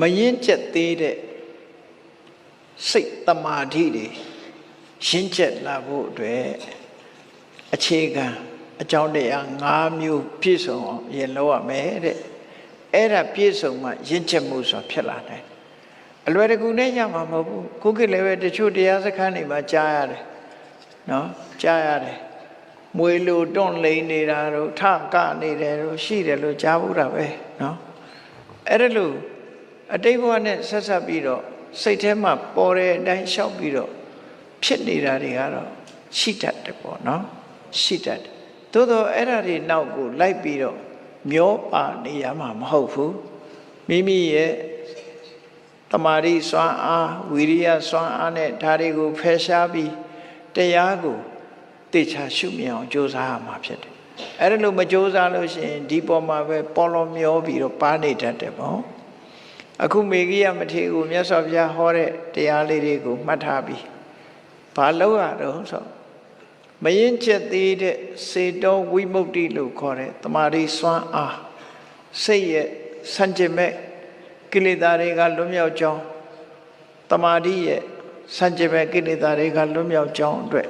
မရင်ကျက်သေးတဲ့စိတ်တမာတိတွေရင့်ကျက်လာဖို့အတွက်အခြေခံအကြောင်းတရား၅မျိုးပြည့်စုံအောင်ရင်လုပ်ရမယ်တဲ့အဲ့ဒါပြည့်စုံမှရင့်ကျက်မှုဆိုဖြစ်လာတယ်အလွယ်တကူနဲ့ရမှာမဟုတ်ဘူးခုခေတ်လည်းပဲတချို့တရားစခန်းတွေမှာကြားရတယ်နော်ကြားရတယ်မွေလိုတွန့်လိန်နေတာတို့ထကနေတယ်တို့ရှိတယ်လို့ကြားဘူးတာပဲနော်အဲ့ဒါလို့အတိတ်ဘဝနဲ့ဆက်ဆက်ပြီးတော့စိတ်ထဲမှာပေါ်တဲ့အတိုင်းလျှောက်ပြီးတော့ဖြစ်နေတာတွေကတော့ရှိတတ်တယ်ပေါ့နော်ရှိတတ်တယ်သို့တော့အဲ့ဒါတွေနောက်ကိုလိုက်ပြီးတော့မျောပါနေရမှာမဟုတ်ဘူးမိမိရဲ့တမာရီစွမ်းအားဝီရိယစွမ်းအားနဲ့ဒါတွေကိုဖယ်ရှားပြီးတရားကိုတေချာရှုမြင်အောင်ကြိုးစားရမှာဖြစ်တယ်အဲ့ဒါလို့မကြိုးစားလို့ရှိရင်ဒီပေါ်မှာပဲပေါ်လောမျောပြီးတော့ပါနေတတ်တယ်ပေါ့အခုမေဂိယမထေရကိုမြတ်စွာဘုရားဟောတဲ့တရားလေးတွေကိုမှတ်ထားပြီးဘာလို့ရတော့ဆိုမရင်ကျက်သေးတဲ့စေတောဝိမု ക്തി လို့ခေါ်တဲ့တမာရီစွမ်းအားစိတ်ရဲ့စံကျင်မဲ့ကိလေသာတွေကလွတ်မြောက်ကြောင်းတမာရီရဲ့စံကျင်မဲ့ကိလေသာတွေကလွတ်မြောက်ကြောင်းအတွက်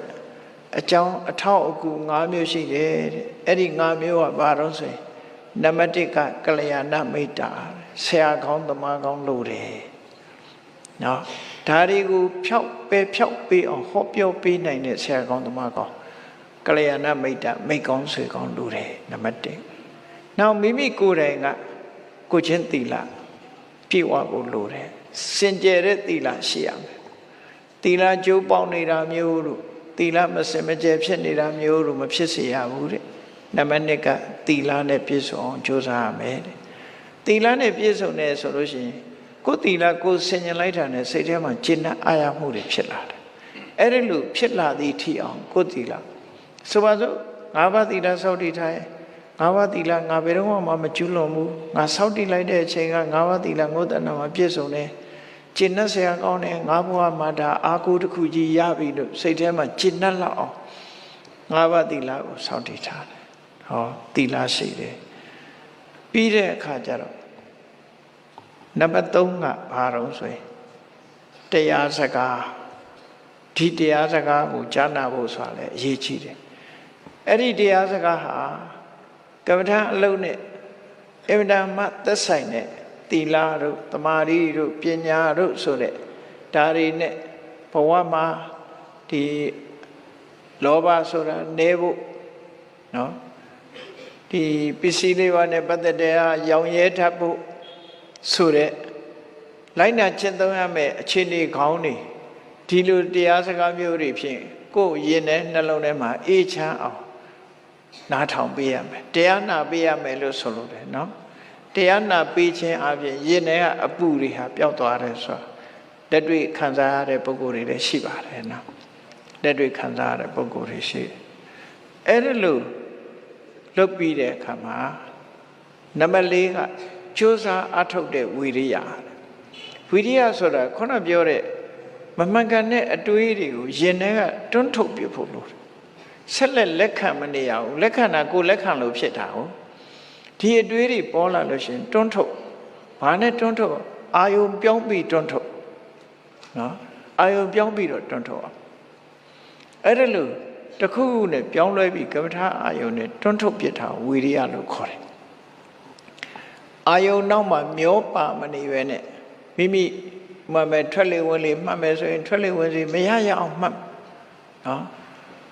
အကြောင်းအထောက်အကူ၅မျိုးရှိတယ်တဲ့အဲ့ဒီ၅မျိုးကဘာတော့ဆိုရင်နံပါတ်1ကကလျာဏမိတ်တာဆရာကောင်းသမားကောင်းလို့တယ်နော်ဒါတွေကိုဖြောက်ပေးအောင်ဟောပြောပေးနိုင်တဲ့ဆရာကောင်းသမားကောင်းကလျာဏမိတ်တာမိတ်ကောင်းဆွေကောင်းလို့တယ်နံပါတ်1နောက်မိမိကိုယ်တိုင်ကကိုချင်းသီလပြည့်ဝဖို့လိုတယ်စင်ကြယ်တဲ့သီလရှိရမယ်သီလကျိုးပေါက်နေတာမျိုးတို့သီလမစင်မကြယ်ဖြစ်နေတာမျိုးတို့မဖြစ်စေရဘူးတဲ့နံပါတ်2ကသီလနဲ့ပြည့်စုံအောင်ကြိုးစားရမယ်တဲ့သီလနဲ့ပြည့်စုံတယ်ဆိုလို့ရှိရင်ကိုယ်သီလကိုယ်ဆင်ញင်လိုက်တာနဲ့စိတ်ထဲမှာကျင့်တဲ့အာရမှုတွေဖြစ်လာတယ်အဲ့ဒီလိုဖြစ်လာသည့်ထိအောင်ကိုယ်သီလဆိုပါစို့၅ပါးသီလစောင့်တည်ထားရင်၅ပါးသီလငါဘယ်တော့မှမကျူးလွန်ဘူးငါစောင့်တည်လိုက်တဲ့အချိန်က၅ပါးသီလငုတ်တဏ္ဍမှာပြည့်စုံတယ်ကျင့်တ်ဆရာကောင်းတယ်ငါဘဝမှာဒါအာကိုတစ်ခုကြီးရပြီလို့စိတ်ထဲမှာကျင့်တ်လောက်အောင်၅ပါးသီလကိုစောင့်တည်ထားတယ်ဟောသီလရှိတယ်ပြီးတဲ့အခါကျတော့နံပါတ်3ကဘာတော့ဆိုရင်တရားစကားဒီတရားစကားကိုကြားနာဖို့ဆိုတာလည်းအရေးကြီးတယ်အဲ့ဒီတရားစကားဟာကမ္မထာအလုံးနဲ့အမြဲတမ်းသက်ဆိုင်တဲ့သီလတို့တမာရီတို့ပညာတို့ဆိုတဲ့ဒါတွေနဲ့ဘဝမှာဒီလောဘဆိုတာနေဖို့နော်ဒီပစ္စည်းလေးပါးနဲ့ပတ်သက်တဲ့ရောင်ရဲထပ်ဖို့ဆိုတဲ့လိုက်နာကျင့်သုံးရမယ့်အခြေအနေခေါင်းတွေဒီလိုတရားစကားမျိုးတွေဖြင့်ကိုယ်ရင်နဲ့နှလုံးထဲမှာအေးချမ်းအောင်နားထောင်ပေးရမယ်တရားနာပေးရမယ်လို့ဆိုလိုတယ်နော်တရားနာပေးခြင်းအပြင်ရင်ထဲကအပူတွေဟာပျောက်သွားတယ်ဆိုတာလက်တွေ့ခံစားရတဲ့ပုံကိုယ်တွေလည်းရှိပါတယ်နော်လက်တွေ့ခံစားရတဲ့ပုံကိုယ်တွေရှိတယ်အဲ့ဒါလို့လုပ်ပြီးတဲ့အခါမှာနံပါတ်4ကကြိုးစားအထုတ်တဲ့ဝီရိယဝီရိယဆိုတာခုနပြောတဲ့မမှန်ကန်တဲ့အတွေးတွေကိုရင်ထဲကတွန်းထုတ်ပြဖို့လို့ဆက်လက်ခံမနေရဘူးလက်ခံတာကိုလက်ခံလို့ဖြစ်တာဟုတ်ဒီအတွေးတွေပေါ်လာလို့ရှိရင်တွန်းထုတ်ဘာနဲ့တွန်းထုတ်အာယုံပြောင်းပြီးတွန်းထုတ်နော်အာယုံပြောင်းပြီးတော့တွန်းထုတ်အောင်အဲ့ဒါလို့တခုခုနဲ့ပြောင်းလဲပြီးကမ္မထာအာယုံနဲ့တွန်းထုတ်ပြတာဝီရိယလို့ခေါ်တယ်အာယုံနောက်မှာမျောပါမနေပဲနဲ့မိမိမှတ်မယ်ထွက်လေဝင်လေမှတ်မယ်ဆိုရင်ထွက်လေဝင်စီမရရအောင်မှတ်နော်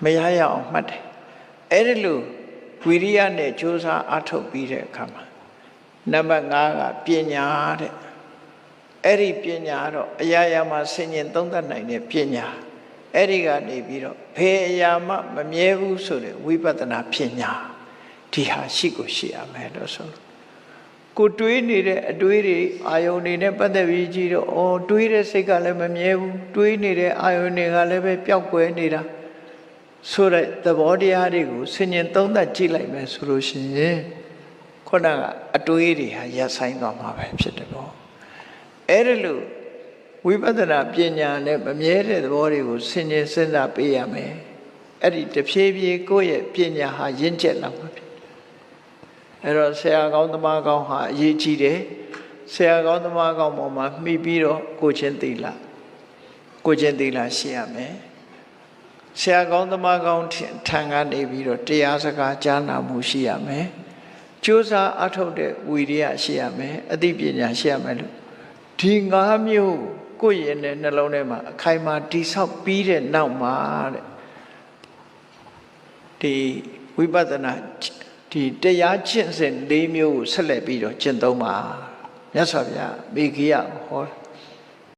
မရရအောင်မှတ်တယ်အဲ့ဒါလို့ဝီရိယနဲ့ကြိုးစားအထုတ်ပြီးတဲ့အခါမှာနံပါတ်5ကပညာတဲ့အဲ့ဒီပညာတော့အရာရာမှာဆင်ញင်သုံးသပ်နိုင်တဲ့ပညာအဲ့ဒီကနေပြီးတော့ဘယ်အရာမှမမြဲဘူးဆိုတဲ့ဝိပဿနာပညာဒီဟာရှိကိုရှိရမယ်လို့ဆိုလို့ကိုတွေးနေတဲ့အတွေးတွေအာယုန်တွေနဲ့ပတ်သက်ပြီးကြည့်တော့အော်တွေးတဲ့စိတ်ကလည်းမမြဲဘူးတွေးနေတဲ့အာယုန်တွေကလည်းပဲပျောက်ကွယ်နေတာဆိုတဲ့သဘောတရားတွေကိုဆင်ញင်သုံးသပ်ကြည့်လိုက်မယ်ဆိုလို့ရှိရင်ခုနကအတွေးတွေဟာရပ်ဆိုင်သွားမှာပဲဖြစ်တယ်ပေါ့အဲ့ဒါလို့ဝိပဿနာပညာနဲ့မမြဲတဲ့သဘောတွေကိုဆင်ញင်စဉ်းစားပေးရမယ်အဲ့ဒီတဖြည်းဖြည်းကိုယ့်ရဲ့ပညာဟာရင့်ကျက်လာမှာဖြစ်အဲ့တော့ဆရာကောင်းသမားကောင်းဟာအရေးကြီးတယ် ဆရာကောင်းသမားကောင်းပေါ်မှာမှီပြီးတော့ကိုချင်းသီလရှိရမယ်ဆရာကောင်းသမားကောင်းထံကနေပြီးတော့တရားစကားကြားနာမှုရှိရမယ်ကြိုးစားအထောက်တဲ့ဝီရိယရှိရမယ်အသိပညာရှိရမယ်လို့ဒီ5မျိုးကိုယ့်ရင်နဲ့နှလုံးထဲမှာအခိုင်အမာတိဆောက်ပြီးတဲ့နောက်မှာတဲ့ဒီဝိပဿနာဒီတရားကျင့်စဉ်4မျိုးကိုဆက်လက်ပြီးတော့ကျင့်သုံးပါမြတ်စွာဘုရားမိဂိယဟော